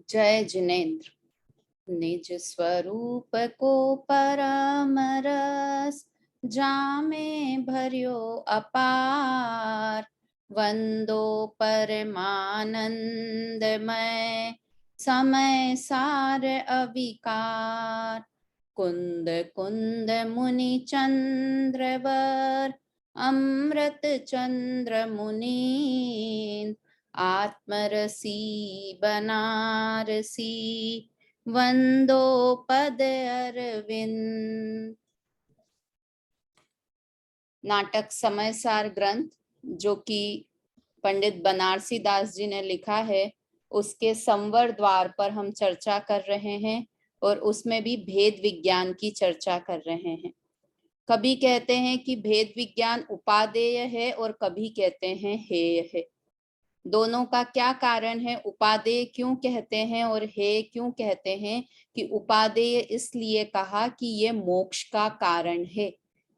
जय जिनेन्द्र। निज स्वरूप को परम रस जामे भर्यो अपार। वंदो परमानंदमय समय सार अविकार। कुंद कुंद मुनि चंद्रवर अमृत चंद्र मुनीन्द्र। आत्मरसी बनारसी वंदो पद अरविंद। नाटक समय सार ग्रंथ जो कि पंडित बनारसी दास जी ने लिखा है, उसके संवर द्वार पर हम चर्चा कर रहे हैं और उसमें भी भेद विज्ञान की चर्चा कर रहे हैं। कभी कहते हैं कि भेद विज्ञान उपादेय है और कभी कहते हैं हेय है। दोनों का क्या कारण है? उपादेय क्यों कहते हैं और हेय क्यों कहते हैं? कि उपादेय इसलिए कहा कि ये मोक्ष का कारण है,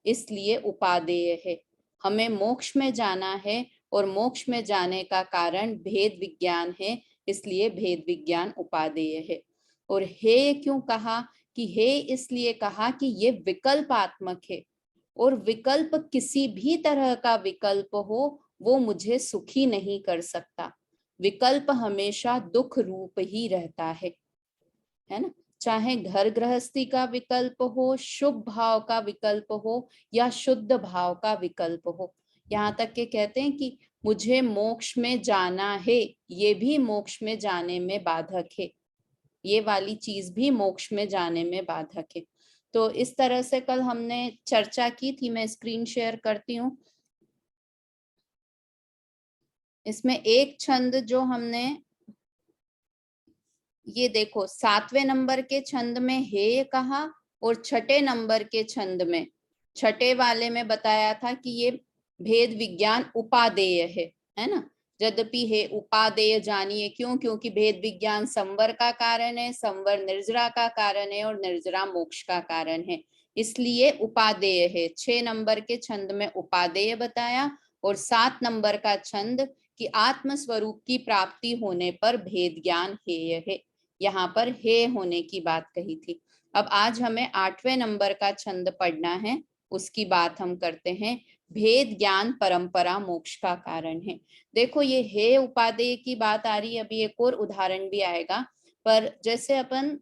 इसलिए उपादेय है। हमें मोक्ष में जाना है और मोक्ष में जाने का कारण भेद विज्ञान है, इसलिए भेद विज्ञान उपादेय है। और हेय क्यों कहा? कि हेय इसलिए कहा कि ये विकल्पात्मक है और विकल्प किसी भी तरह का विकल्प हो वो मुझे सुखी नहीं कर सकता। विकल्प हमेशा दुख रूप ही रहता है ना। चाहे घर गृहस्थी का विकल्प हो, शुभ भाव का विकल्प हो या शुद्ध भाव का विकल्प हो। यहाँ तक के कहते हैं कि मुझे मोक्ष में जाना है, ये भी मोक्ष में जाने में बाधक है, ये वाली चीज भी मोक्ष में जाने में बाधक है। तो इस तरह से कल हमने चर्चा की थी। मैं स्क्रीन शेयर करती हूँ। इसमें एक छंद जो हमने, ये देखो 7वें नंबर के छंद में हेय कहा और छठे नंबर के छंद में, छठे वाले में बताया था कि ये भेद विज्ञान उपादेय है ना। यद्यपि हे उपादेय जानिए क्यों? क्योंकि भेद विज्ञान संवर का कारण है, संवर निर्जरा का कारण है और निर्जरा मोक्ष का कारण है, इसलिए उपादेय है। 6 नंबर के छंद में उपादेय बताया और 7 नंबर का छंद कि आत्म स्वरूप की प्राप्ति होने पर भेद ज्ञान हेय है। यहाँ पर हे होने की बात कही थी। अब आज हमें 8वें नंबर का छंद पढ़ना है, उसकी बात हम करते हैं। भेद ज्ञान परंपरा मोक्ष का कारण है। देखो ये हे उपादेय की बात आ रही है, अभी एक और उदाहरण भी आएगा। पर जैसे अपन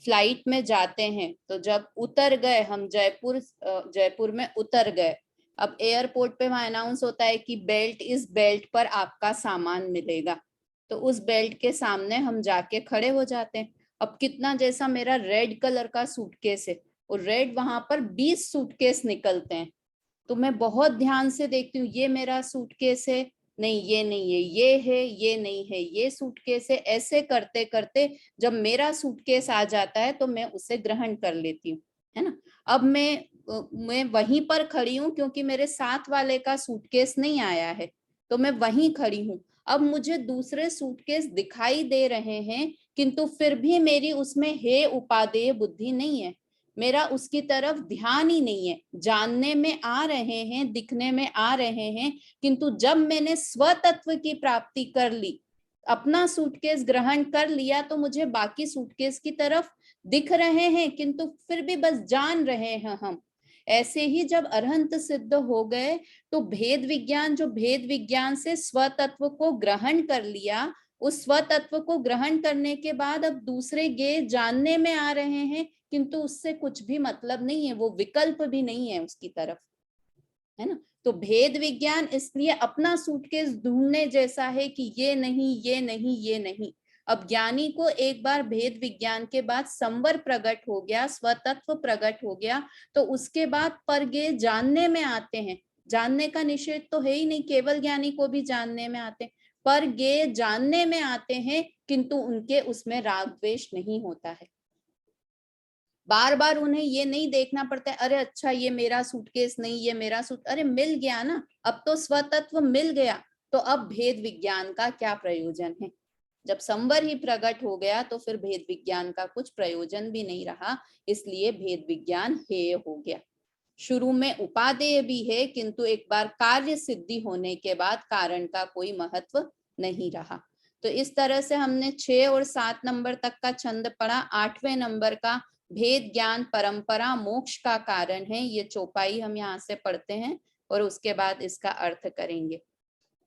फ्लाइट में जाते हैं तो जब उतर गए हम, जयपुर में उतर गए, अब एयरपोर्ट पे वहां अनाउंस होता है कि बेल्ट, इस बेल्ट पर आपका सामान मिलेगा। तो उस बेल्ट के सामने हम जाके खड़े हो जाते हैं। अब कितना, जैसा मेरा रेड कलर का सूटकेस है और रेड वहां पर 20 सूटकेस निकलते हैं, तो मैं बहुत ध्यान से देखती हूँ, ये मेरा सूटकेस है, नहीं ये नहीं है, ये है, ये नहीं है, ये सूटकेस है। ऐसे करते करते जब मेरा सूटकेस आ जाता है तो मैं उसे ग्रहण कर लेती हूँ, है ना। अब मैं वहीं पर खड़ी हूँ क्योंकि मेरे साथ वाले का सूटकेस नहीं आया है, तो मैं वहीं खड़ी हूँ। अब मुझे दूसरे सूटकेस दिखाई दे रहे हैं, किंतु फिर भी मेरी उसमें हे उपादेय बुद्धि नहीं है, मेरा उसकी तरफ ध्यान ही नहीं है। जानने में आ रहे हैं, दिखने में आ रहे हैं, किंतु जब मैंने स्वतत्व की प्राप्ति कर ली, अपना सूटकेस ग्रहण कर लिया, तो मुझे बाकी सूटकेस की तरफ दिख रहे हैं, किंतु फिर भी बस जान रहे हैं हम। ऐसे ही जब अरहंत सिद्ध हो गए तो भेद विज्ञान, जो भेद विज्ञान से स्वतत्व को ग्रहण कर लिया, उस स्वतत्व को ग्रहण करने के बाद अब दूसरे ज्ञेय जानने में आ रहे हैं, किंतु उससे कुछ भी मतलब नहीं है, वो विकल्प भी नहीं है उसकी तरफ, है ना। तो भेद विज्ञान इसलिए अपना सूटकेस ढूंढने जैसा है कि ये नहीं, ये नहीं, ये नहीं। अब ज्ञानी को एक बार भेद विज्ञान के बाद संवर प्रकट हो गया, स्वतत्व प्रकट हो गया, तो उसके बाद परज्ञेय जानने में आते हैं। जानने का निषेध तो है ही नहीं, केवल ज्ञानी को भी जानने में आते हैं, परज्ञेय जानने में आते हैं, किंतु उनके उसमें राग द्वेष नहीं होता है। बार बार उन्हें ये नहीं देखना पड़ता है, अरे अच्छा ये मेरा सूटकेस नहीं, ये मेरा अरे मिल गया ना, अब तो स्वतत्व मिल गया, तो अब भेद विज्ञान का क्या प्रयोजन है। जब संवर ही प्रकट हो गया तो फिर भेद विज्ञान का कुछ प्रयोजन भी नहीं रहा, इसलिए भेद विज्ञान हेय हो गया। शुरू में उपादेय भी है, किंतु एक बार कार्य सिद्धि होने के बाद कारण का कोई महत्व नहीं रहा। तो तो इस तरह से हमने 6 और 7 नंबर तक का छंद पढ़ा। 8वें नंबर का भेद ज्ञान परंपरा मोक्ष का कारण है, ये चौपाई हम यहाँ से पढ़ते हैं और उसके बाद इसका अर्थ करेंगे।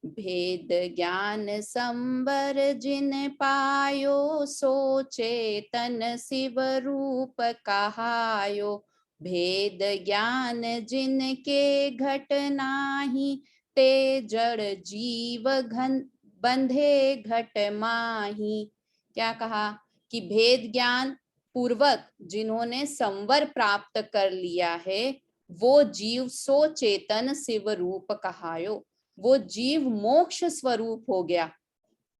भेद ज्ञान संवर जिन पायो, सो चेतन शिव रूप कहायो। भेद ज्ञान जिनके घट नाही, ते जड़ जीव घन बंधे घट माही। क्या कहा कि भेद ज्ञान पूर्वक जिन्होंने संवर प्राप्त कर लिया है, वो जीव सो चेतन शिव रूप कहायो। वो जीव मोक्ष स्वरूप हो गया,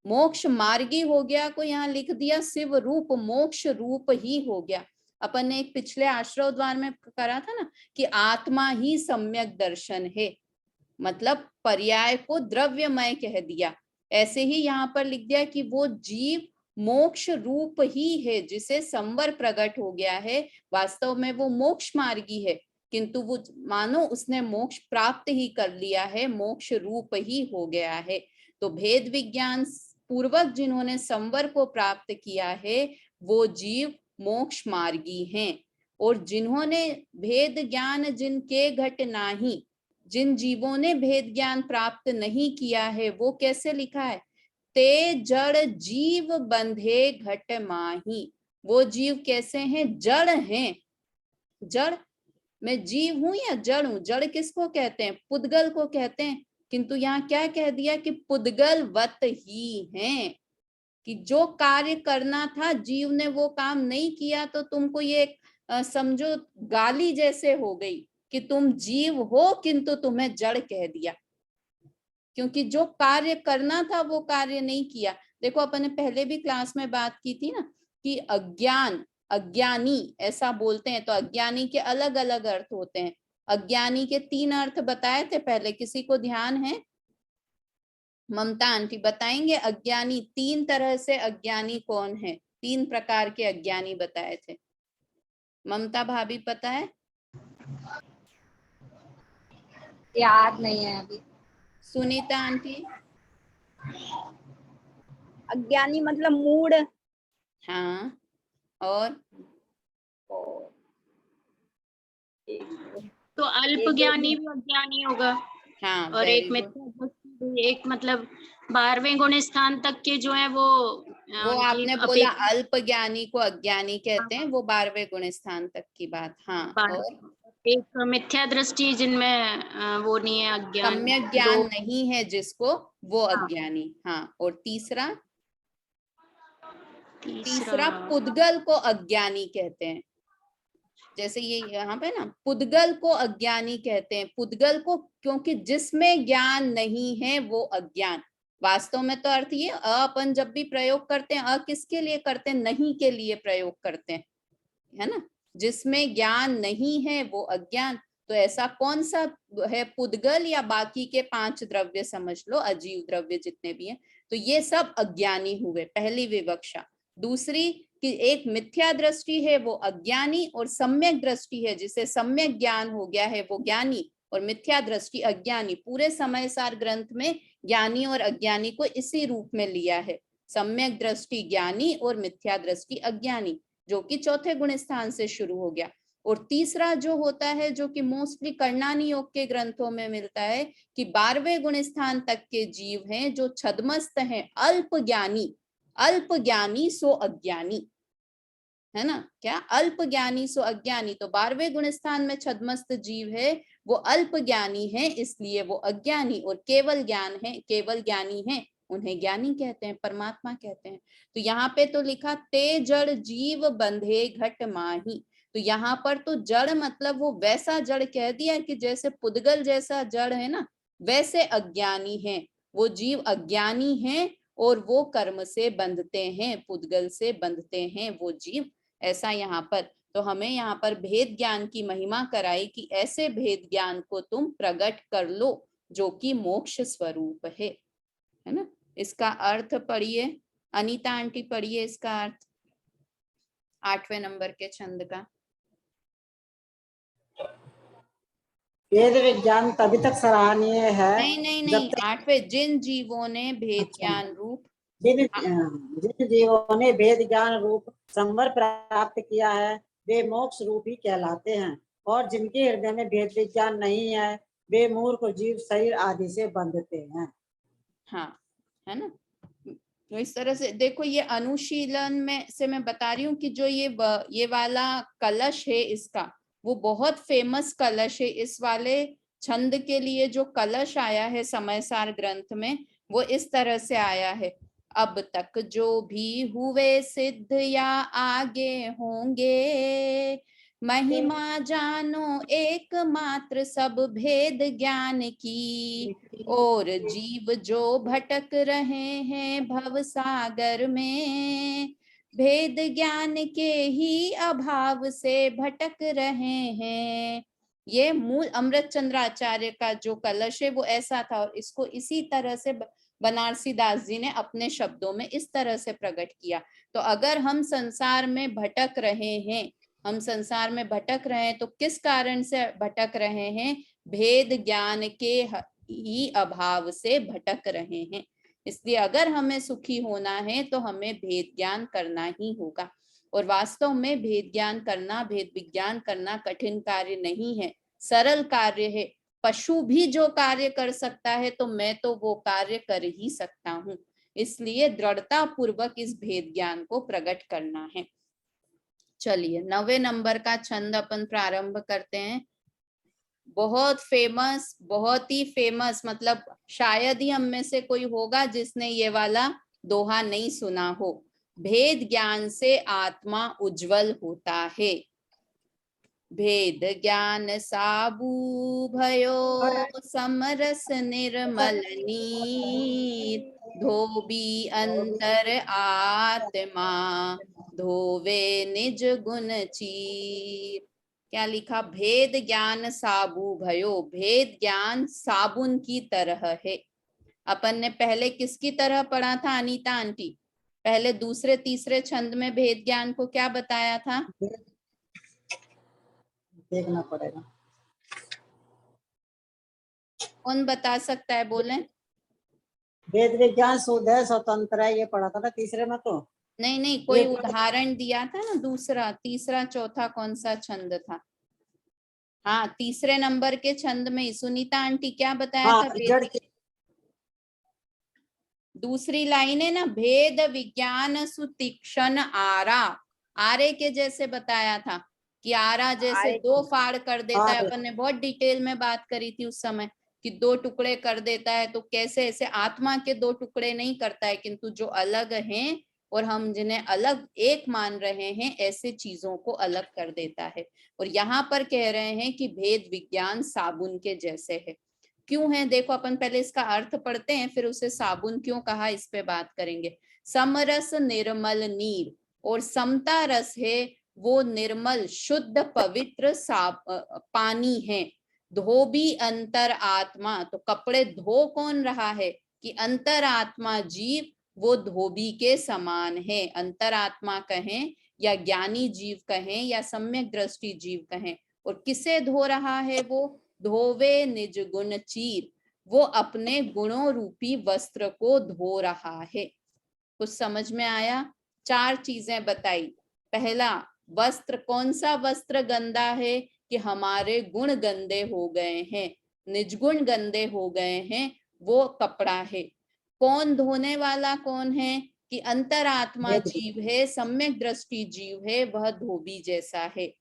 मोक्ष मार्गी हो गया को यहाँ लिख दिया, शिव रूप मोक्ष रूप ही हो गया। अपन ने एक पिछले आश्रव द्वार में करा था ना कि आत्मा ही सम्यक दर्शन है, मतलब पर्याय को द्रव्यमय कह दिया। ऐसे ही यहाँ पर लिख दिया कि वो जीव मोक्ष रूप ही है, जिसे संवर प्रकट हो गया है। वास्तव में वो मोक्ष मार्गी है, किंतु वो मानो उसने मोक्ष प्राप्त ही कर लिया है, मोक्ष रूप ही हो गया है। तो भेद विज्ञान पूर्वक जिन्होंने संवर को प्राप्त किया है, वो जीव मोक्ष मार्गी हैं। और जिन्होंने भेद ज्ञान जिनके घट नाही, जिन जीवों ने भेद ज्ञान प्राप्त नहीं किया है, वो कैसे लिखा है, ते जड़ जीव बंधे घट माही। वो जीव कैसे हैं, जड़ हैं। जड़, मैं जीव हूं या जड़ हूं? जड़ किसको कहते हैं, पुद्गल को कहते हैं। किंतु यहाँ क्या कह दिया कि पुद्गल वत ही हैं, कि जो कार्य करना था जीव ने वो काम नहीं किया, तो तुमको ये समझो गाली जैसे हो गई कि तुम जीव हो किंतु तुम्हें जड़ कह दिया, क्योंकि जो कार्य करना था वो कार्य नहीं किया। देखो अपन ने पहले भी क्लास में बात की थी ना कि अज्ञान, अज्ञानी ऐसा बोलते हैं, तो अज्ञानी के अलग अलग अर्थ होते हैं। अज्ञानी के 3 अर्थ बताए थे पहले, किसी को ध्यान है? ममता आंटी बताएंगे अज्ञानी 3 तरह से अज्ञानी कौन है, 3 प्रकार के अज्ञानी बताए थे। ममता भाभी पता है? याद नहीं है अभी। सुनीता आंटी? अज्ञानी मतलब मूड। हाँ, और तो अल्प ज्ञानी भी अज्ञानी होगा। हाँ, और एक एक मतलब 12वें गुण स्थान तक के जो है वो आपने बोला अल्प ज्ञानी को अज्ञानी कहते हैं, वो 12वें गुण स्थान तक की बात। हाँ, और एक मिथ्या दृष्टि जिनमें वो नहीं है, अज्ञान, सम्यक ज्ञान नहीं है जिसको, वो अज्ञानी। हाँ, और तीसरा पुद्गल को अज्ञानी कहते हैं। जैसे ये यहाँ पे ना पुद्गल को अज्ञानी कहते हैं, पुद्गल को, क्योंकि जिसमें ज्ञान नहीं है वो अज्ञान। वास्तव में तो अर्थ ये अपन जब भी प्रयोग करते हैं, किसके लिए करते हैं, नहीं के लिए प्रयोग करते हैं, है ना। जिसमें ज्ञान नहीं है वो अज्ञान। तो ऐसा कौन सा है, पुद्गल या बाकी के 5 द्रव्य समझ लो, अजीव द्रव्य जितने भी हैं, तो ये सब अज्ञानी हुए, पहली विवक्षा। दूसरी कि एक मिथ्या दृष्टि है वो अज्ञानी, और सम्यक दृष्टि है जिसे सम्यक ज्ञान हो गया है वो ज्ञानी, और मिथ्या दृष्टि अज्ञानी। पूरे समय सार ग्रंथ में ज्ञानी और अज्ञानी को इसी रूप में लिया है, सम्यक दृष्टि ज्ञानी और मिथ्या दृष्टि अज्ञानी, जो कि चौथे गुण स्थान से शुरू हो गया। और तीसरा जो होता है, जो कि मोस्टली कर्णानी योग के ग्रंथों में मिलता है, कि 12वें गुण स्थान तक के जीव हैं जो छद्मस्त हैं, अल्प ज्ञानी, अल्प ज्ञानी सो अज्ञानी, है ना। क्या, अल्प ज्ञानी सो अज्ञानी। तो 12वें गुण स्थान में छद्मस्त जीव है वो अल्प ज्ञानी है, इसलिए वो अज्ञानी। और केवल ज्ञान है, केवल ज्ञानी है, उन्हें ज्ञानी कहते हैं, परमात्मा कहते हैं। तो यहाँ पे तो लिखा ते जड़ जीव बंधे घट माही। तो यहाँ पर तो जड़ मतलब वो वैसा जड़ कह दिया कि जैसे पुद्गल जैसा जड़ है ना, वैसे अज्ञानी है वो जीव, अज्ञानी है, और वो कर्म से बंधते हैं, पुद्गल से बंधते हैं वो जीव, ऐसा यहाँ पर। तो हमें यहाँ पर भेद ज्ञान की महिमा कराई कि ऐसे भेद ज्ञान को तुम प्रकट कर लो जो कि मोक्ष स्वरूप है ना। इसका अर्थ पढ़िए, अनीता आंटी पढ़िए इसका अर्थ 8वें नंबर के छंद का। भेद विज्ञान तभी तक सराहनीय है। नहीं, 8वें, जिन जीवों ने भेद ज्ञान रूप जिन जीवों ने भेद ज्ञान रूप संवर प्राप्त किया है वे मोक्ष रूपी कहलाते हैं, और जिनके हृदय में भेद विज्ञान नहीं है वे मूर्ख जीव शरीर आदि से बंधते हैं। हाँ, है ना। तो इस तरह से देखो, ये अनुशीलन में से मैं बता रही हूँ कि जो ये वाला कलश है इसका, वो बहुत फेमस कलश है। इस वाले छंद के लिए जो कलश आया है समयसार ग्रंथ में, वो इस तरह से आया है। अब तक जो भी हुए सिद्ध या आगे होंगे, महिमा जानो एकमात्र सब भेद ज्ञान की, और जीव जो भटक रहे हैं भव सागर में, भेद ज्ञान के ही अभाव से भटक रहे हैं। ये मूल अमृत चंद्र आचार्य का जो कलश है वो ऐसा था, और इसको इसी तरह से बनारसी दास जी ने अपने शब्दों में इस तरह से प्रकट किया। तो अगर हम संसार में भटक रहे हैं, हम संसार में भटक रहे हैं, तो किस कारण से भटक रहे हैं? भेद ज्ञान के ही अभाव से भटक रहे हैं। इसलिए अगर हमें सुखी होना है तो हमें भेद ज्ञान करना ही होगा। और वास्तव में भेद ज्ञान करना, भेद विज्ञान करना कठिन कार्य नहीं है, सरल कार्य है। पशु भी जो कार्य कर सकता है तो मैं तो वो कार्य कर ही सकता हूँ। इसलिए दृढ़ता पूर्वक इस भेद ज्ञान को प्रकट करना है। चलिए 9वें नंबर का छंद अपन प्रारंभ करते हैं। बहुत फेमस, बहुत ही फेमस, मतलब शायद ही हम में से कोई होगा जिसने ये वाला दोहा नहीं सुना हो। भेद ज्ञान से आत्मा उज्जवल होता है। भेद ज्ञान साबू भयो समरस निर्मल नीर, धोबी अंतर आत्मा धोवे निज गुण चीर। क्या लिखा? भेद ज्ञान साबू भयो, भेद ज्ञान साबुन की तरह है। अपन ने पहले किसकी तरह पढ़ा था अनीता आंटी? पहले दूसरे तीसरे छंद में भेद ज्ञान को क्या बताया था? देखना पड़ेगा, कौन बता सकता है? बोले। वेद विज्ञान शुद्ध है स्वतंत्र है, ये पढ़ा था ना तीसरे में। तो नहीं नहीं, कोई उदाहरण दिया था ना, दूसरा तीसरा चौथा कौन सा छंद था? हाँ, तीसरे नंबर के छंद में सुनीता आंटी क्या बताया था? जड़ दूसरी लाइन है ना, भेद विज्ञान सुतीक्षण आरा, आरे के जैसे बताया था कि आरा जैसे दो फाड़ कर देता है। अपन ने बहुत डिटेल में बात करी थी उस समय कि दो टुकड़े कर देता है। तो कैसे ऐसे आत्मा के दो टुकड़े नहीं करता है, किंतु जो अलग हैं और हम जिन्हें अलग एक मान रहे हैं, ऐसे चीजों को अलग कर देता है। और यहाँ पर कह रहे हैं कि भेद विज्ञान साबुन के जैसे है। क्यों है? देखो, अपन पहले इसका अर्थ पढ़ते हैं, फिर उसे साबुन क्यों कहा इस पे बात करेंगे। समरस निर्मल नीर, और समता रस है वो निर्मल शुद्ध पवित्र पानी है। धोबी अंतर आत्मा, तो कपड़े धो कौन रहा है? कि अंतर आत्मा जीव वो धोबी के समान है। अंतर आत्मा कहें या ज्ञानी जीव कहें या सम्यक दृष्टि जीव कहें। और किसे धो रहा है? वो धोवे निज गुण चीर, वो अपने गुणों रूपी वस्त्र को धो रहा है। कुछ समझ में आया? 4 चीजें बताई। पहला, वस्त्र, कौन सा वस्त्र गंदा है? कि हमारे गुण गंदे हो गए हैं, निजगुण गंदे हो गए हैं, वो कपड़ा है। कौन धोने वाला कौन है? कि अंतरात्मा जीव है, सम्यक दृष्टि जीव है, वह धोबी जैसा है।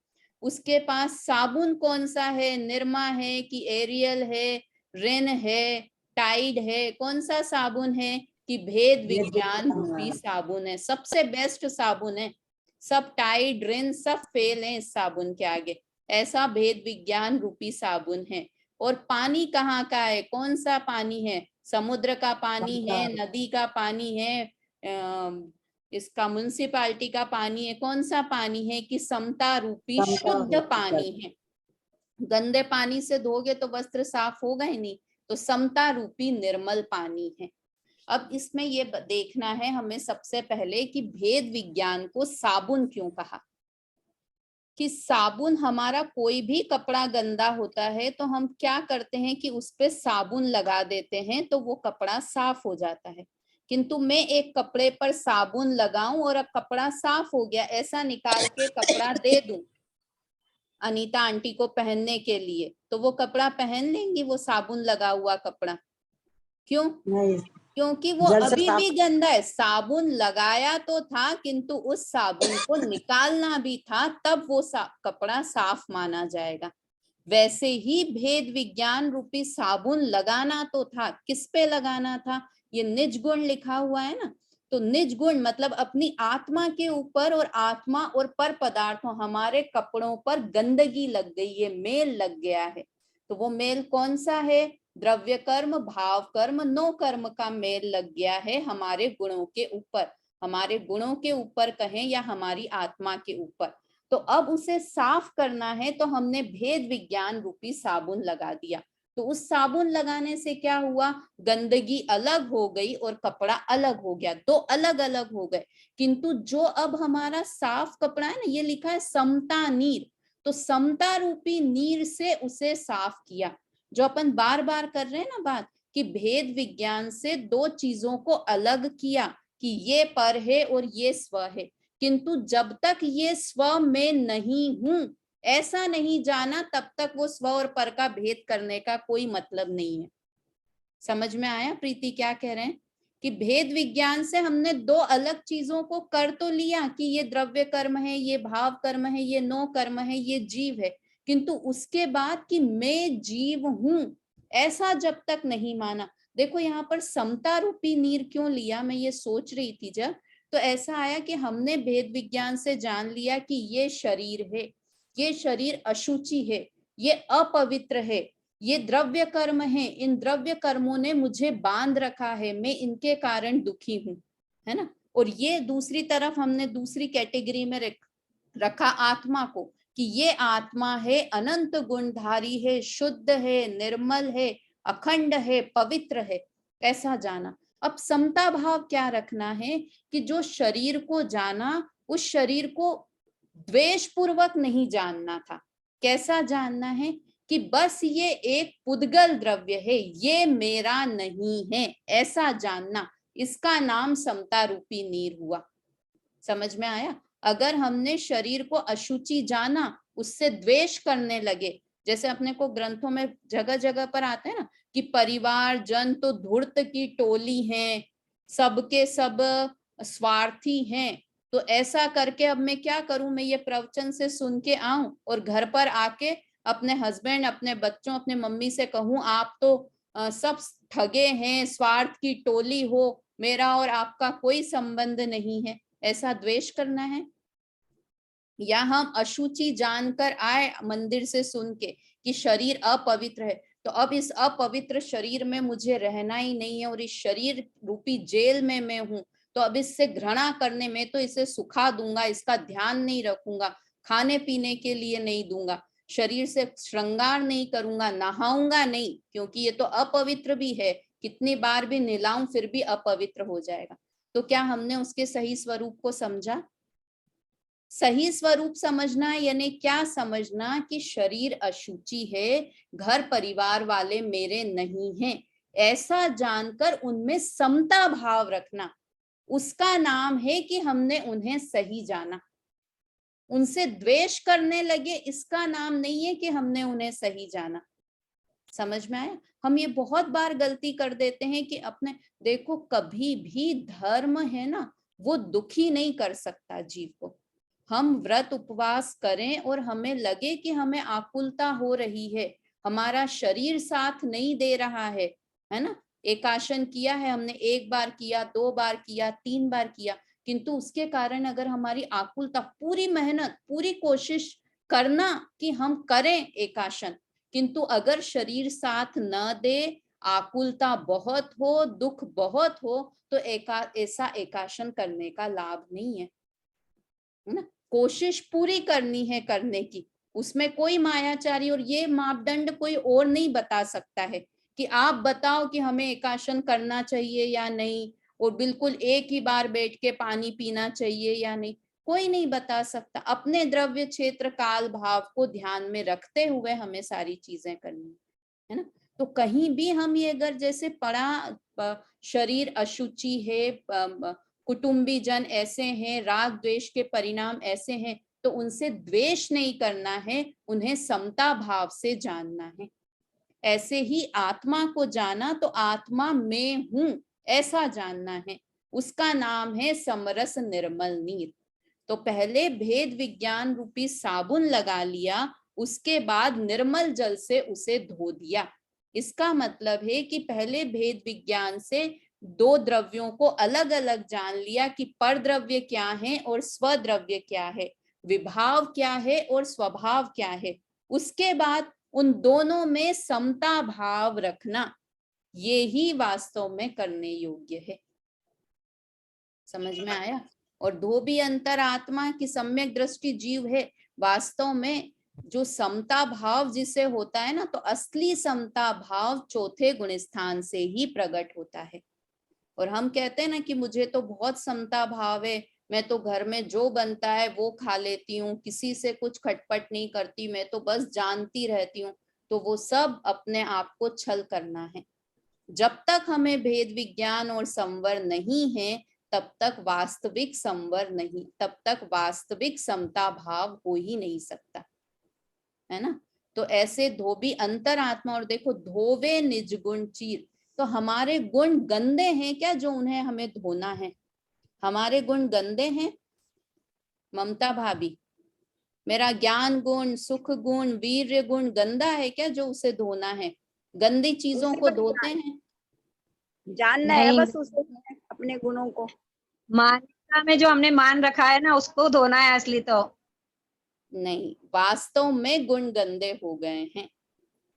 उसके पास साबुन कौन सा है? निरमा है कि एरियल है, रिन है, टाइड है? कौन सा साबुन है? कि भेद विज्ञान रूपी साबुन है, सबसे बेस्ट साबुन है। सब टाइड, रिन सब फेल है इस साबुन के आगे। ऐसा भेद विज्ञान रूपी साबुन है। और पानी कहाँ का है? कौन सा पानी है? समुद्र का पानी है, नदी का पानी है, इसका म्युनिसिपालिटी का पानी है। कौन सा पानी है? कि समता रूपी शुद्ध पानी है। गंदे पानी से धोगे तो वस्त्र साफ होगा ही नहीं। तो समता रूपी निर्मल पानी है। अब इसमें ये देखना है हमें सबसे पहले कि भेद विज्ञान को साबुन क्यों कहा। कि साबुन, हमारा कोई भी कपड़ा गंदा होता है तो हम क्या करते हैं कि उस पे साबुन लगा देते हैं तो वो कपड़ा साफ हो जाता है। किंतु मैं एक कपड़े पर साबुन लगाऊं और अब कपड़ा साफ हो गया, ऐसा निकाल के कपड़ा दे दूं अनीता आंटी को पहनने के लिए, तो वो कपड़ा पहन लेंगी, वो साबुन लगा हुआ कपड़ा? क्यों? नहीं, क्योंकि वो जल से अभी साफ। भी गंदा है। साबुन लगाया तो था, किंतु उस साबुन को निकालना भी था, तब वो कपड़ा साफ माना जाएगा। वैसे ही भेद विज्ञान रूपी साबुन लगाना तो था, किस पे लगाना था? ये निज गुण लिखा हुआ है ना, तो निज गुण मतलब अपनी आत्मा के ऊपर, और आत्मा और पर पदार्थों, हमारे कपड़ों पर गंदगी लग गई है, मेल लग गया है। तो वो मेल कौन सा है? द्रव्य कर्म, भाव कर्म, नो कर्म का मेल लग गया है हमारे गुणों के ऊपर, हमारे गुणों के ऊपर कहें या हमारी आत्मा के ऊपर। तो अब उसे साफ करना है, तो हमने भेद विज्ञान रूपी साबुन लगा दिया। तो उस साबुन लगाने से क्या हुआ? गंदगी अलग हो गई और कपड़ा अलग हो गया, दो अलग अलग हो गए। किंतु जो अब हमारा साफ कपड़ा है ना, ये लिखा है समता नीर, तो समता रूपी नीर से उसे साफ किया। जो अपन बार बार कर रहे हैं ना बात, कि भेद विज्ञान से दो चीजों को अलग किया, कि ये पर है और ये स्व है, किंतु जब तक ये स्व में नहीं हूं, ऐसा नहीं जाना, तब तक वो स्व और पर का भेद करने का कोई मतलब नहीं है। समझ में आया प्रीति क्या कह रहे हैं? कि भेद विज्ञान से हमने दो अलग चीजों को कर तो लिया, कि ये द्रव्य कर्म है, ये भाव कर्म है, ये नो कर्म है, ये जीव है, किंतु उसके बाद कि मैं जीव हूं, ऐसा जब तक नहीं माना। देखो यहाँ पर समता रूपी नीर क्यों लिया, मैं ये सोच रही थी जब, तो ऐसा आया कि हमने भेद विज्ञान से जान लिया कि ये शरीर है, ये शरीर अशुचि है, ये अपवित्र है, ये द्रव्य कर्म है, इन द्रव्य कर्मों ने मुझे बांध रखा है, मैं इनके कारण दुखी हूं, है ना। और ये दूसरी तरफ हमने दूसरी कैटेगरी में रखा आत्मा को, कि ये आत्मा है, अनंत गुणधारी है, शुद्ध है, निर्मल है, अखंड है, पवित्र है, ऐसा जाना। अब समता भाव क्या रखना है? कि जो शरीर को जाना, उस शरीर को द्वेष पूर्वक नहीं जानना था। कैसा जानना है? कि बस ये एक पुद्गल द्रव्य है, ये मेरा नहीं है, ऐसा जानना। इसका नाम समता रूपी नीर हुआ। समझ में आया? अगर हमने शरीर को अशुचि जाना, उससे द्वेष करने लगे, जैसे अपने को ग्रंथों में जगह जगह पर आते हैं ना, कि परिवार जन तो धूर्त की टोली हैं, सबके सब स्वार्थी हैं, तो ऐसा करके अब मैं क्या करूं? मैं ये प्रवचन से सुन के आऊं और घर पर आके अपने हस्बैंड, अपने बच्चों, अपने मम्मी से कहूं आप तो सब ठगे हैं, स्वार्थ की टोली हो, मेरा और आपका कोई संबंध नहीं है, ऐसा द्वेष करना है? या हम अशुचि जानकर आए मंदिर से सुन के कि शरीर अपवित्र है, तो अब इस अपवित्र शरीर में मुझे रहना ही नहीं है, और इस शरीर रूपी जेल में मैं हूं, तो अब इससे घृणा करने में, तो इसे सुखा दूंगा, इसका ध्यान नहीं रखूंगा, खाने पीने के लिए नहीं दूंगा, शरीर से श्रृंगार नहीं करूंगा, नहाऊंगा नहीं, क्योंकि ये तो अपवित्र भी है, कितनी बार भी नहलाऊं फिर भी अपवित्र हो जाएगा। तो क्या हमने उसके सही स्वरूप को समझा? सही स्वरूप समझना यानी क्या समझना? कि शरीर अशुचि है, घर परिवार वाले मेरे नहीं हैं, ऐसा जानकर उनमें समता भाव रखना, उसका नाम है कि हमने उन्हें सही जाना। उनसे द्वेष करने लगे, इसका नाम नहीं है कि हमने उन्हें सही जाना। समझ में आया? हम ये बहुत बार गलती कर देते हैं कि अपने, देखो कभी भी धर्म है ना, वो दुखी नहीं कर सकता जीव को। हम व्रत उपवास करें और हमें लगे कि हमें आकुलता हो रही है, हमारा शरीर साथ नहीं दे रहा है ना, एकाशन किया है हमने, एक बार किया, दो बार किया, तीन बार किया, किंतु उसके कारण अगर हमारी आकुलता, पूरी मेहनत, पूरी कोशिश करना कि हम करें एकाशन, किंतु अगर शरीर साथ न दे, आकुलता बहुत हो, दुख बहुत हो, तो ऐसा एकाशन करने का लाभ नहीं है ना। कोशिश पूरी करनी है करने की, उसमें कोई मायाचारी और ये मापदंड कोई और नहीं बता सकता है कि आप बताओ कि हमें एकाशन करना चाहिए या नहीं, और बिल्कुल एक ही बार बैठ के पानी पीना चाहिए या नहीं, कोई नहीं बता सकता। अपने द्रव्य क्षेत्र काल भाव को ध्यान में रखते हुए हमें सारी चीजें करनी। है ना। तो कहीं भी हम ये अगर जैसे पढ़ा शरीर अशुचि है, कुटुंबी जन ऐसे हैं, राग द्वेष के परिणाम ऐसे हैं, तो उनसे द्वेष नहीं करना है, उन्हें समता भाव से जानना है। ऐसे ही आत्मा को जाना तो आत्मा में हूं ऐसा जानना है, उसका नाम है समरस निर्मल नीर। तो पहले भेद विज्ञान रूपी साबुन लगा लिया, उसके बाद निर्मल जल से उसे धो दिया। इसका मतलब है कि पहले भेद विज्ञान से दो द्रव्यों को अलग अलग जान लिया कि परद्रव्य क्या है और स्वद्रव्य क्या है, विभाव क्या है और स्वभाव क्या है। उसके बाद उन दोनों में समता भाव रखना, ये ही वास्तव में करने योग्य है। समझ में आया। और धोबी अंतर आत्मा की सम्यक दृष्टि जीव है। वास्तव में जो समता भाव जिसे होता है ना, तो असली समता भाव चौथे गुण स्थान से ही प्रकट होता है। और हम कहते हैं ना कि मुझे तो बहुत समता भाव है, मैं तो घर में जो बनता है वो खा लेती हूँ, किसी से कुछ खटपट नहीं करती, मैं तो बस जानती रहती हूँ। तो वो सब अपने आप को छल करना है। जब तक हमें भेद विज्ञान और संवर नहीं है, तब तक वास्तविक संवर नहीं, तब तक वास्तविक समता भाव हो ही नहीं सकता, है ना। तो ऐसे धोबी अंतर आत्मा, और देखो धोवे निज गुण चीर, तो हमारे गुण गंदे हैं क्या जो उन्हें हमें धोना है? हमारे गुण गंदे हैं ममता भाभी? मेरा ज्ञान गुण, सुख गुण, वीर्य गुण गंदा है क्या जो उसे धोना है? गंदी चीजों को धोते हैं? जानना है नहीं, बस उसे, अपने गुणों को। मान्यता में जो हमने मान रखा है ना, उसको धोना है असली तो। नहीं, वास्तव में गुण गंदे हो गए हैं।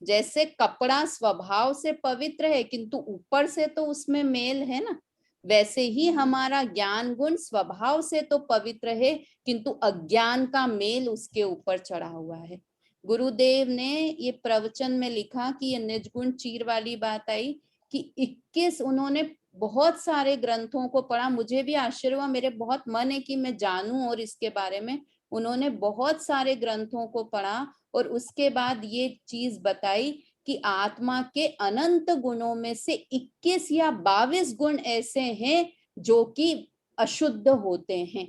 जैसे कपड़ा स्वभाव से पवित्र है किंतु ऊपर से तो उसमें मेल है ना, वैसे ही हमारा ज्ञान गुण स्वभाव से तो पवित्र है किंतु अज्ञान का मेल उसके ऊपर चढ़ा हुआ है। गुरुदेव ने ये प्रवचन में लिखा कि ये निज गुण चीर वाली बात आई कि 21 उन्होंने बहुत सारे ग्रंथों को पढ़ा। मुझे भी आश्चर्य हुआ, मेरे बहुत मन है कि मैं जानूं और इसके बारे में। उन्होंने बहुत सारे ग्रंथों को पढ़ा और उसके बाद ये चीज बताई कि आत्मा के अनंत गुणों में से 21 या 22 गुण ऐसे हैं जो कि अशुद्ध होते हैं।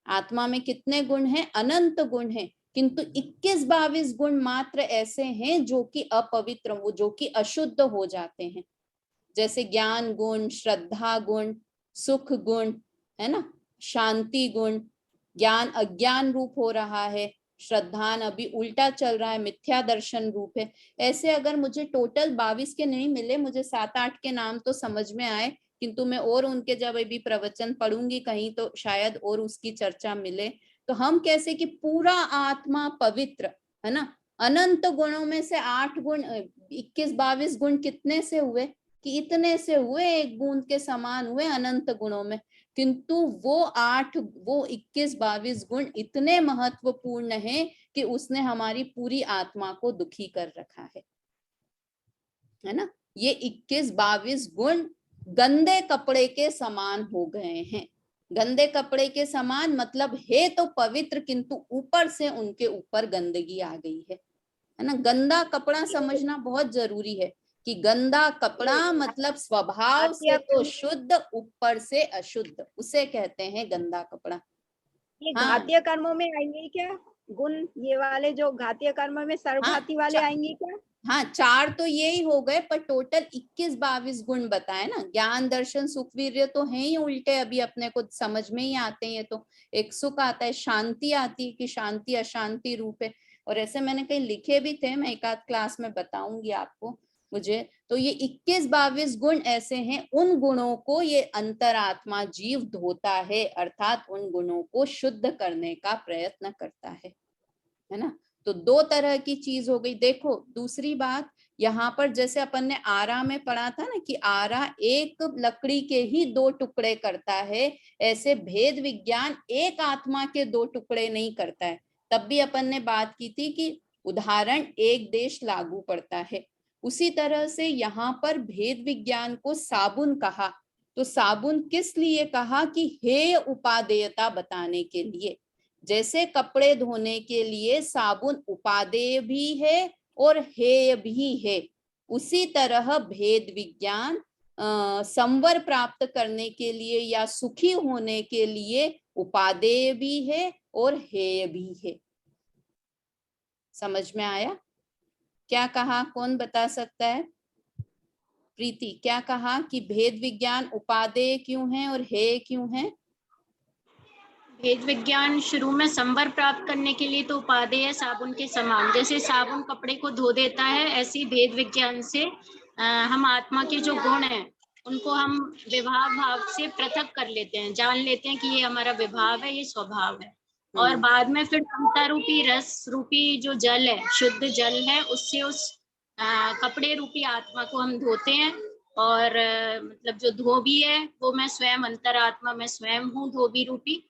आत्मा में कितने गुण हैं? अनंत गुण हैं, किंतु 21-22 गुण मात्र ऐसे हैं जो कि अपवित्र, वो जो कि अशुद्ध हो जाते हैं। जैसे ज्ञान गुण, श्रद्धा गुण, सुख गुण, है ना, शांति गुण। ज्ञान अज्ञान रूप हो रहा है, श्रद्धान अभी उल्टा चल रहा है, मिथ्या दर्शन रूप है। ऐसे अगर मुझे टोटल 22 के नहीं मिले, मुझे 7-8 के नाम तो समझ में आए, किंतु मैं और उनके जब अभी प्रवचन पढ़ूंगी कहीं तो शायद और उसकी चर्चा मिले। तो हम कैसे कि पूरा आत्मा पवित्र है ना, अनंत गुणों में से 8 गुण, 21-22 गुण कितने से हुए कि इतने से हुए, एक बूंद के समान हुए अनंत गुणों में। किंतु वो 21-22 गुण इतने महत्वपूर्ण हैं कि उसने हमारी पूरी आत्मा को दुखी कर रखा है ना। ये 21-22 गुण गंदे कपड़े के समान हो गए हैं। गंदे कपड़े के समान मतलब है तो पवित्र, किंतु ऊपर से उनके ऊपर गंदगी आ गई है ना। गंदा कपड़ा समझना बहुत जरूरी है कि गंदा कपड़ा मतलब स्वभाव से तो शुद्ध, ऊपर से अशुद्ध, उसे कहते हैं गंदा कपड़ा। ये हाँ, घातीय कर्मों में आएंगे क्या गुण? ये वाले जो घातीय कर्म में सर्वघाती वाले आएंगे क्या? हाँ, 4 तो यही हो गए, पर टोटल 21-22 गुण बताए ना। ज्ञान, दर्शन, सुख, वीर्य तो है ही उल्टे, अभी अपने को समझ में ही आते हैं। तो एक सुख आता है, शांति आती है कि शांति अशांति रूप है, और ऐसे मैंने कहीं लिखे भी थे, मैं एक आध क्लास में बताऊंगी आपको मुझे। तो ये 21-22 गुण ऐसे हैं, उन गुणों को ये अंतरात्मा जीव धोता है, अर्थात उन गुणों को शुद्ध करने का प्रयत्न करता है ना। तो 2 तरह की चीज हो गई। देखो दूसरी बात, यहाँ पर जैसे अपन ने आरा में पढ़ा था ना कि आरा एक लकड़ी के ही 2 टुकड़े करता है, ऐसे भेद विज्ञान एक आत्मा के 2 टुकड़े नहीं करता है। तब भी अपन ने बात की थी कि उदाहरण एक देश लागू पड़ता है। उसी तरह से यहाँ पर भेद विज्ञान को साबुन कहा, तो साबुन किस लिए कहा कि हेय उपादेयता बताने के लिए। जैसे कपड़े धोने के लिए साबुन उपादेय भी है और हेय भी है। उसी तरह भेद विज्ञान संवर प्राप्त करने के लिए या सुखी होने के लिए उपादेय भी है और हेय भी है। समझ में आया? क्या कहा, कौन बता सकता है? प्रीति, क्या कहा कि भेद विज्ञान उपादेय क्यों है और हेय क्यों है? भेद विज्ञान शुरू में संवर प्राप्त करने के लिए तो उपादेय साबुन के समान, जैसे साबुन कपड़े को धो देता है, ऐसे ही भेद विज्ञान से हम आत्मा के जो गुण हैं उनको हम विभाव भाव से पृथक कर लेते हैं, जान लेते हैं कि ये हमारा विभाव है, ये स्वभाव है। और बाद में फिर ममता रूपी रस रूपी जो जल है, शुद्ध जल है, उससे उस कपड़े रूपी आत्मा को हम धोते हैं। और मतलब जो धोबी है वो मैं स्वयं, अंतरात्मा मैं स्वयं हूँ धोबी रूपी।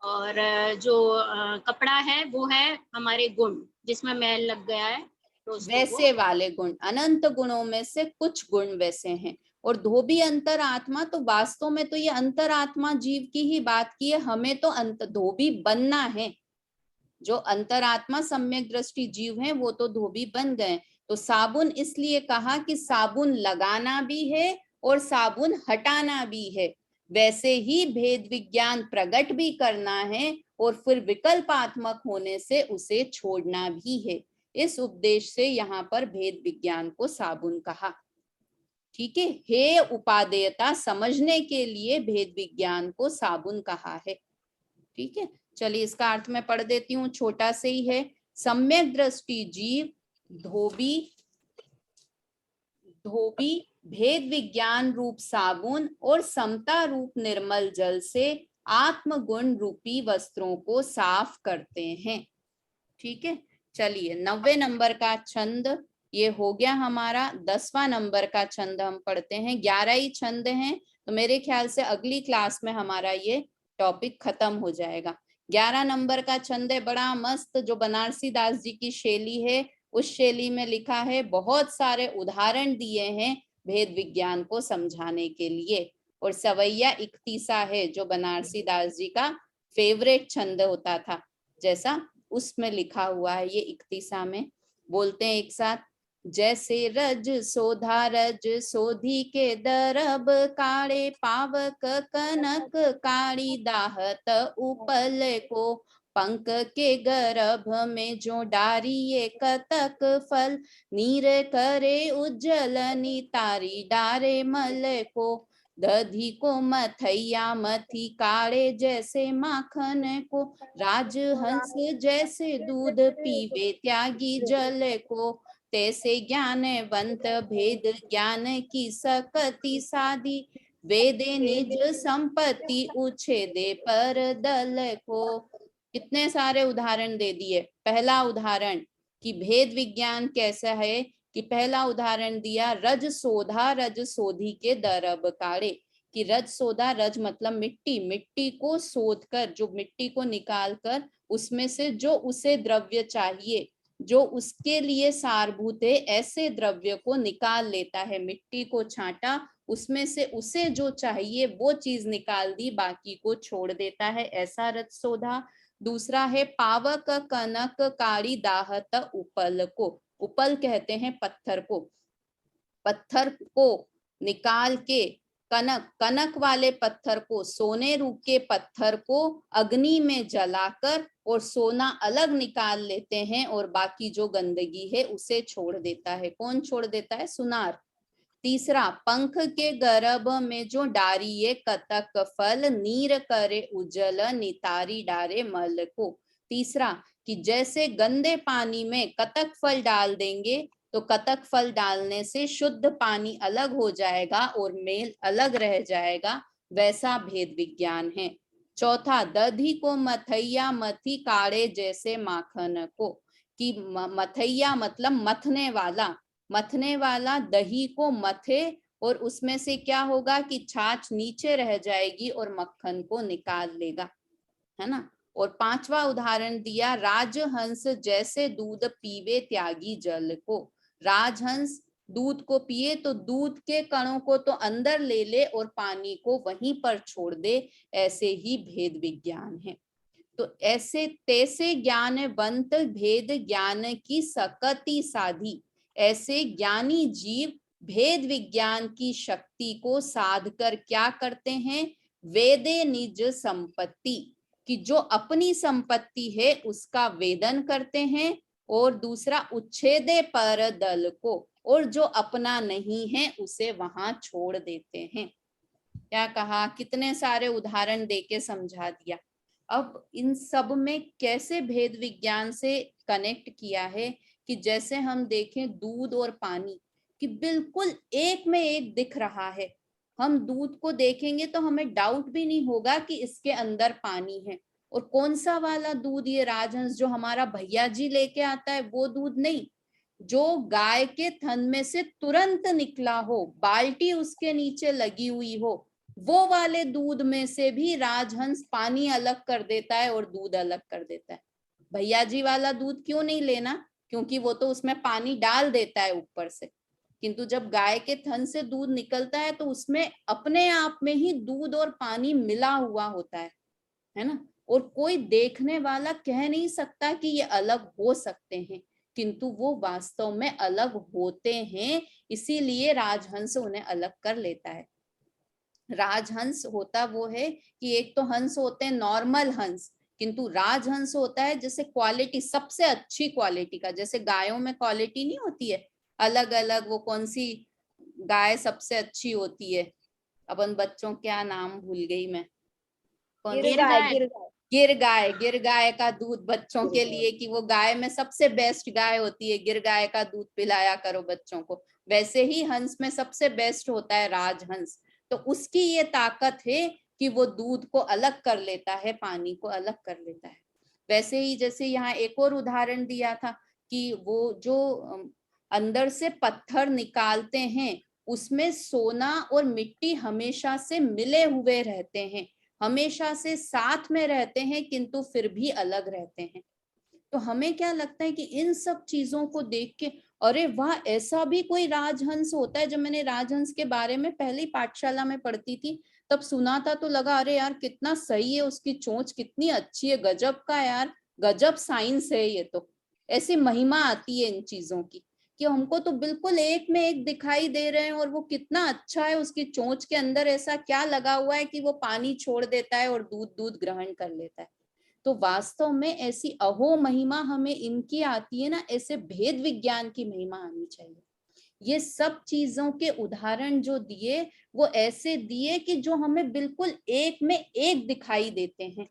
और जो कपड़ा है वो है हमारे गुण, जिसमें मैल लग गया है तो वैसे वाले गुण, अनंत गुणों में से कुछ गुण वैसे हैं। और धोबी अंतरात्मा, तो वास्तव में तो ये अंतरात्मा जीव की ही बात की है, हमें तो अंत धोबी बनना है। जो अंतरात्मा सम्यक दृष्टि जीव हैं वो तो धोबी बन गए। तो साबुन इसलिए कहा कि साबुन लगाना भी है और साबुन हटाना भी है। वैसे ही भेद विज्ञान प्रकट भी करना है और फिर विकल्पात्मक होने से उसे छोड़ना भी है। इस उपदेश से यहाँ पर भेद विज्ञान को साबुन कहा। ठीक है, हे उपादेयता समझने के लिए भेद विज्ञान को साबुन कहा है। ठीक है, चलिए इसका अर्थ मैं पढ़ देती हूँ, छोटा से ही है। सम्यक दृष्टि जीव धोबी भेद विज्ञान रूप साबुन और समता रूप निर्मल जल से आत्मगुण रूपी वस्त्रों को साफ करते हैं। ठीक है, चलिए 90 नंबर का छंद ये हो गया हमारा। 10वां नंबर का छंद हम पढ़ते हैं। 11 ही छंद हैं, तो मेरे ख्याल से अगली क्लास में हमारा ये टॉपिक खत्म हो जाएगा। 11 नंबर का छंद है बड़ा मस्त, जो बनारसी दास जी की शैली है, उस शैली में लिखा है। बहुत सारे उदाहरण दिए हैं भेद विज्ञान को समझाने के लिए। और सवैया इकतीसा है, जो बनारसी दास जी का फेवरेट छंद होता था, जैसा उसमें लिखा हुआ है। ये इकतीसा में बोलते हैं एक साथ। जैसे रज सोधी के दरब काड़े पावक कनक काड़ी दाहत उपल को पंक के गर्भ में जो डारिये कतक फल नीर करे उज्जल नितारी डारे मल को दधी को मथैया मथी काड़े जैसे माखन को राजहंस जैसे दूध पीवे त्यागी जल को तैसे ज्ञानवंत भेद ज्ञान की सकति साधी वेदे निज संपत्ति उछेदे पर दल को। कितने सारे उदाहरण दे दिए। पहला उदाहरण कि भेद विज्ञान कैसा है, कि पहला उदाहरण दिया रज सोधी के दरब काड़े, कि रज सोधा, रज मतलब मिट्टी, मिट्टी को सोध कर, जो मिट्टी को निकाल कर उसमें से जो उसे द्रव्य चाहिए, जो उसके लिए सारभूत है, ऐसे द्रव्य को निकाल लेता है। मिट्टी को छांटा, उसमें से उसे जो चाहिए वो चीज निकाल दी, बाकी को छोड़ देता है, ऐसा रज सोधा। दूसरा है पावक कनक काड़ी दाहत उपल को। उपल कहते हैं पत्थर को। पत्थर को निकाल के कनक वाले पत्थर को, सोने रूप के पत्थर को अग्नि में जलाकर और सोना अलग निकाल लेते हैं और बाकी जो गंदगी है उसे छोड़ देता है। कौन छोड़ देता है? सुनार। तीसरा, पंख के गर्भ में जो डारिये कतक फल नीर करे उजल नितारी डारे मल को। तीसरा, कि जैसे गंदे पानी में कतक फल डाल देंगे तो कतक फल डालने से शुद्ध पानी अलग हो जाएगा और मेल अलग रह जाएगा, वैसा भेद विज्ञान है। चौथा, दधी को मथैया मथी काढ़े जैसे माखन को, कि मथैया मतलब मथने वाला दही को मथे और उसमें से क्या होगा कि छाछ नीचे रह जाएगी और मक्खन को निकाल लेगा, है ना। और पांचवा उदाहरण दिया राजहंस जैसे दूध पीवे त्यागी जल को। राजहंस दूध को पिए तो दूध के कणों को तो अंदर ले ले और पानी को वहीं पर छोड़ दे, ऐसे ही भेद विज्ञान है। तो ऐसे तैसे ज्ञानवंत भेद ज्ञान की सकति साधी, ऐसे ज्ञानी जीव भेद विज्ञान की शक्ति को साध कर क्या करते हैं, वेदे निज संपत्ति, कि जो अपनी संपत्ति है उसका वेदन करते हैं, और दूसरा उच्छेदे पर दल को, और जो अपना नहीं है उसे वहां छोड़ देते हैं। क्या कहा, कितने सारे उदाहरण देके समझा दिया। अब इन सब में कैसे भेद विज्ञान से कनेक्ट किया है कि जैसे हम देखें दूध और पानी कि बिल्कुल एक में एक दिख रहा है। हम दूध को देखेंगे तो हमें डाउट भी नहीं होगा कि इसके अंदर पानी है। और कौन सा वाला दूध, ये राजहंस जो हमारा भैया जी लेके आता है वो दूध नहीं, जो गाय के थन में से तुरंत निकला हो, बाल्टी उसके नीचे लगी हुई हो, वो वाले दूध में से भी राजहंस पानी अलग कर देता है और दूध अलग कर देता है। भैया जी वाला दूध क्यों नहीं लेना, क्योंकि वो तो उसमें पानी डाल देता है ऊपर से। किंतु जब गाय के थन से दूध निकलता है तो उसमें अपने आप में ही दूध और पानी मिला हुआ होता है ना। और कोई देखने वाला कह नहीं सकता कि ये अलग हो सकते हैं, किंतु वो वास्तव में अलग होते हैं, इसीलिए राजहंस उन्हें अलग कर लेता है। राजहंस होता वो है कि एक तो हंस होते हैं नॉर्मल हंस, किंतु राजहंस होता है जैसे क्वालिटी, सबसे अच्छी क्वालिटी का। जैसे गायों में क्वालिटी नहीं होती है अलग अलग, वो कौन सी गाय सबसे अच्छी होती है, अपन बच्चों क्या नाम भूल गई मैं, कौन सी? गिर गाय का दूध बच्चों के लिए, कि वो गाय में सबसे बेस्ट गाय होती है, गिर गाय का दूध पिलाया करो बच्चों को। वैसे ही हंस में सबसे बेस्ट होता है राजहंस। तो उसकी ये ताकत है कि वो दूध को अलग कर लेता है, पानी को अलग कर लेता है। वैसे ही जैसे यहाँ एक और उदाहरण दिया था कि वो जो अंदर से पत्थर निकालते हैं उसमें सोना और मिट्टी हमेशा से मिले हुए रहते हैं, हमेशा से साथ में रहते हैं, किंतु फिर भी अलग रहते हैं। तो हमें क्या लगता है कि इन सब चीजों को देख के अरे वाह, ऐसा भी कोई राजहंस होता है। जब मैंने राजहंस के बारे में पहले ही पाठशाला में पढ़ती थी तब सुना था तो लगा अरे यार कितना सही है, उसकी चोंच कितनी अच्छी है, गजब का यार, गजब साइंस है ये तो। ऐसी महिमा आती है इन चीजों की कि हमको तो बिल्कुल एक में एक दिखाई दे रहे हैं, और वो कितना अच्छा है, उसकी चोंच के अंदर ऐसा क्या लगा हुआ है कि वो पानी छोड़ देता है और दूध दूध ग्रहण कर लेता है। तो वास्तव में ऐसी अहो महिमा हमें इनकी आती है ना, ऐसे भेद विज्ञान की महिमा आनी चाहिए। ये सब चीजों के उदाहरण जो दिए वो ऐसे दिए कि जो हमें बिल्कुल एक में एक दिखाई देते हैं,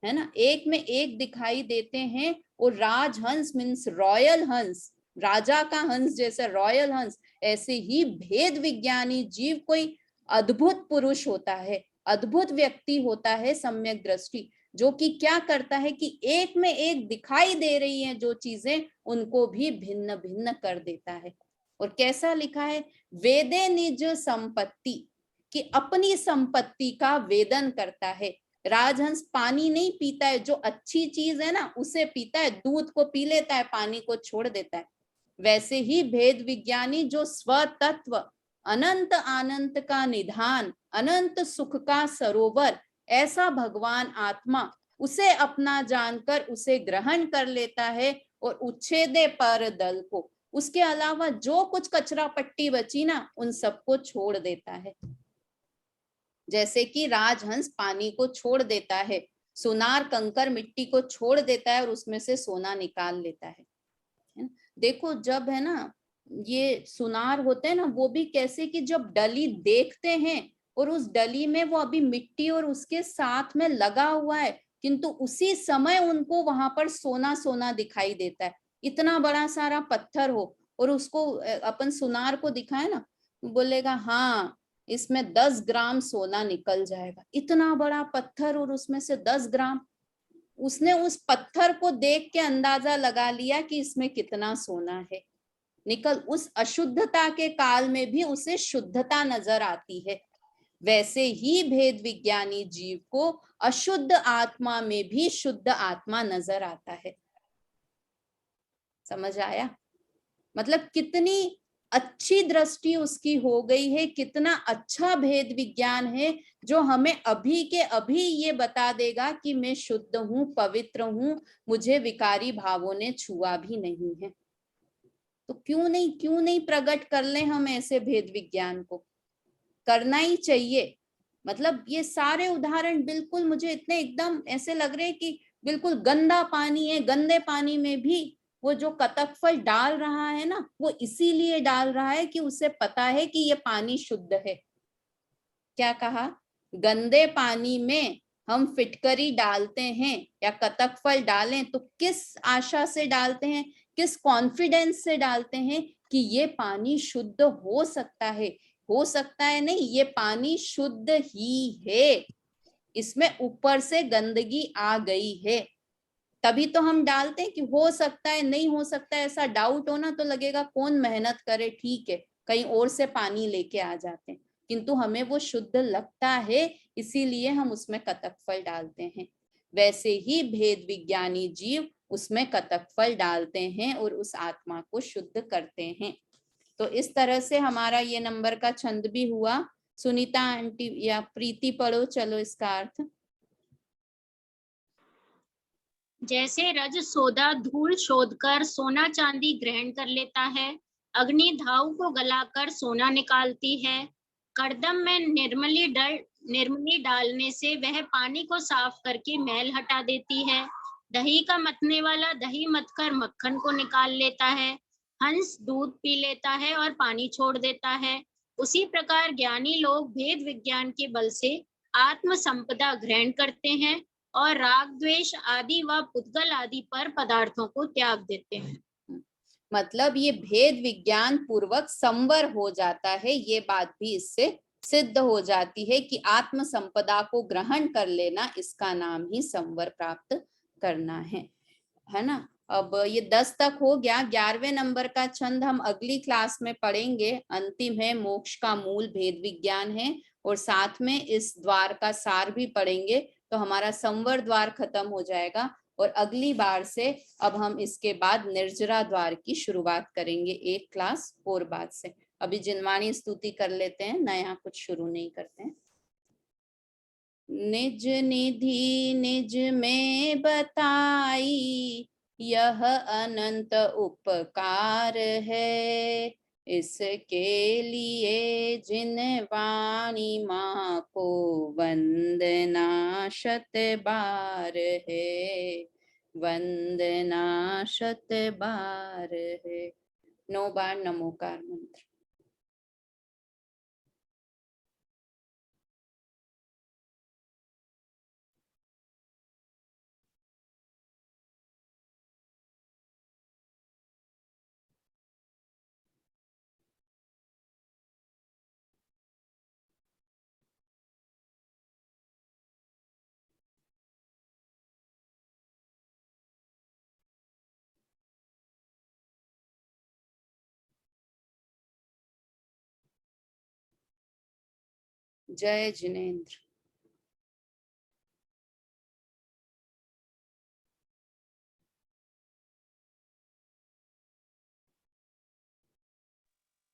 है ना, एक में एक दिखाई देते हैं। और राजहंस मीन्स रॉयल हंस, राजा का हंस जैसे रॉयल हंस, ऐसे ही भेद विज्ञानी जीव कोई अद्भुत पुरुष होता है, अद्भुत व्यक्ति होता है, सम्यक दृष्टि, जो कि क्या करता है कि एक में एक दिखाई दे रही हैं जो चीजें उनको भी भिन्न भिन्न कर देता है। और कैसा लिखा है, वेदे निज संपत्ति, कि अपनी संपत्ति का वेदन करता है। राजहंस पानी नहीं पीता है, जो अच्छी चीज है ना उसे पीता है, दूध को पी लेता है, पानी को छोड़ देता है। वैसे ही भेद विज्ञानी जो स्वतत्व, अनंत आनंद का निधान, अनंत सुख का सरोवर, ऐसा भगवान आत्मा, उसे अपना जानकर उसे ग्रहण कर लेता है और उच्छेदे पर दल को, उसके अलावा जो कुछ कचरा पट्टी बची ना उन सबको छोड़ देता है। जैसे कि राजहंस पानी को छोड़ देता है, सुनार कंकर मिट्टी को छोड़ देता है और उसमें से सोना निकाल लेता है। देखो जब है ना ये सुनार होते हैं ना, वो भी कैसे कि जब डली देखते हैं और उस डली में वो अभी मिट्टी और उसके साथ में लगा हुआ है, किंतु उसी समय उनको वहां पर सोना सोना दिखाई देता है। इतना बड़ा सारा पत्थर हो और उसको अपन सुनार को दिखाए ना, बोलेगा हाँ इसमें 10 ग्राम सोना निकल जाएगा। इतना बड़ा पत्थर और उसमें से 10 ग्राम, उसने उस पत्थर को देख के अंदाजा लगा लिया कि इसमें कितना सोना है निकल। उस अशुद्धता के काल में भी उसे शुद्धता नजर आती है। वैसे ही भेद विज्ञानी जीव को अशुद्ध आत्मा में भी शुद्ध आत्मा नजर आता है। समझ आया? मतलब कितनी अच्छी दृष्टि उसकी हो गई है, कितना अच्छा भेद विज्ञान है जो हमें अभी के अभी ये बता देगा कि मैं शुद्ध हूँ, पवित्र हूँ, मुझे विकारी भावों ने छुआ भी नहीं है। तो क्यों नहीं प्रकट कर ले हम ऐसे भेद विज्ञान को, करना ही चाहिए। मतलब ये सारे उदाहरण बिल्कुल मुझे इतने एकदम ऐसे लग रहे हैं कि बिल्कुल गंदा पानी है, गंदे पानी में भी वो जो कतक फल डाल रहा है ना, वो इसीलिए डाल रहा है कि उसे पता है कि ये पानी शुद्ध है। क्या कहा? गंदे पानी में हम फिटकरी डालते हैं या कतक फल डालें तो किस आशा से डालते हैं, किस कॉन्फिडेंस से डालते हैं कि ये पानी शुद्ध हो सकता है। हो सकता है नहीं, ये पानी शुद्ध ही है, इसमें ऊपर से गंदगी आ गई है, तभी तो हम डालते हैं कि हो सकता है, नहीं हो सकता है, ऐसा डाउट हो ना तो लगेगा कौन मेहनत करे, ठीक है कहीं और से पानी लेके आ जाते हैं, किंतु हमें वो शुद्ध लगता है इसीलिए हम उसमें कतक फल डालते हैं। वैसे ही भेद विज्ञानी जीव उसमें कतक फल डालते हैं और उस आत्मा को शुद्ध करते हैं। तो इस तरह से हमारा ये नंबर का छंद भी हुआ। सुनीता आंटी या प्रीति पढ़ो चलो इसका अर्थ। जैसे रज सौदा धूल शोधकर सोना चांदी ग्रहण कर लेता है, अग्नि धाव को गलाकर सोना निकालती है, कड़दम में निर्मली डालने से वह पानी को साफ करके मैल हटा देती है, दही का मतने वाला दही मतकर मक्खन को निकाल लेता है, हंस दूध पी लेता है और पानी छोड़ देता है, उसी प्रकार ज्ञानी लोग भेद विज्ञान के बल से आत्म संपदा ग्रहण करते हैं और राग द्वेष आदि व पुद्गल आदि पर पदार्थों को त्याग देते हैं। मतलब ये भेद विज्ञान पूर्वक संवर हो जाता है, ये बात भी इससे सिद्ध हो जाती है कि आत्म संपदा को ग्रहण कर लेना, इसका नाम ही संवर प्राप्त करना है ना। अब ये 10 तक हो गया। 11वें नंबर का छंद हम अगली क्लास में पढ़ेंगे, अंतिम है, मोक्ष का मूल भेद विज्ञान है, और साथ में इस द्वार का सार भी पढ़ेंगे, तो हमारा संवर द्वार खत्म हो जाएगा। और अगली बार से अब हम इसके बाद निर्जरा द्वार की शुरुआत करेंगे, एक क्लास और बाद से। अभी जिनवाणी स्तुति कर लेते हैं, नया कुछ शुरू नहीं करते हैं। निज निधि निज में बताई यह अनंत उपकार है, इसके लिए जिन वाणी माँ को वंदना शत बार है, वंदना शत बार है। 9 बार नमोकार मंत्र। जय जिनेन्द्र।